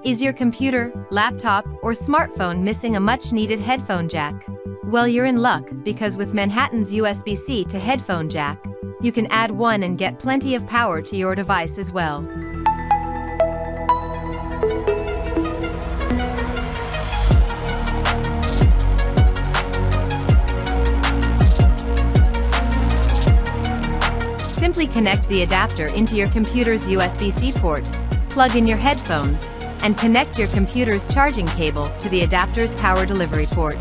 Is your computer, laptop, or smartphone missing a much-needed headphone jack? Well, you're in luck, because with Manhattan's USB-C to headphone jack, you can add one and get plenty of power to your device as well. Simply connect the adapter into your computer's USB-C port, plug in your headphones, and connect your computer's charging cable to the adapter's power delivery port.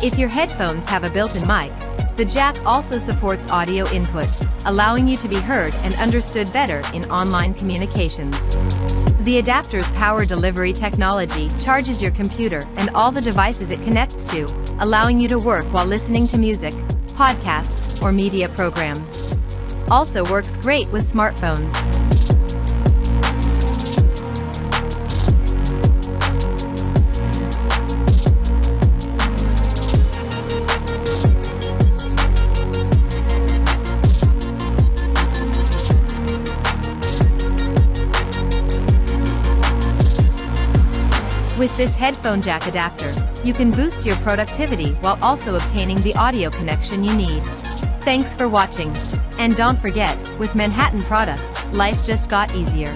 If your headphones have a built-in mic, the jack also supports audio input, allowing you to be heard and understood better in online communications. The adapter's power delivery technology charges your computer and all the devices it connects to, allowing you to work while listening to music, podcasts, or media programs. Also works great with smartphones. With this headphone jack adapter, you can boost your productivity while also obtaining the audio connection you need. Thanks for watching. And don't forget, with Manhattan products, life just got easier.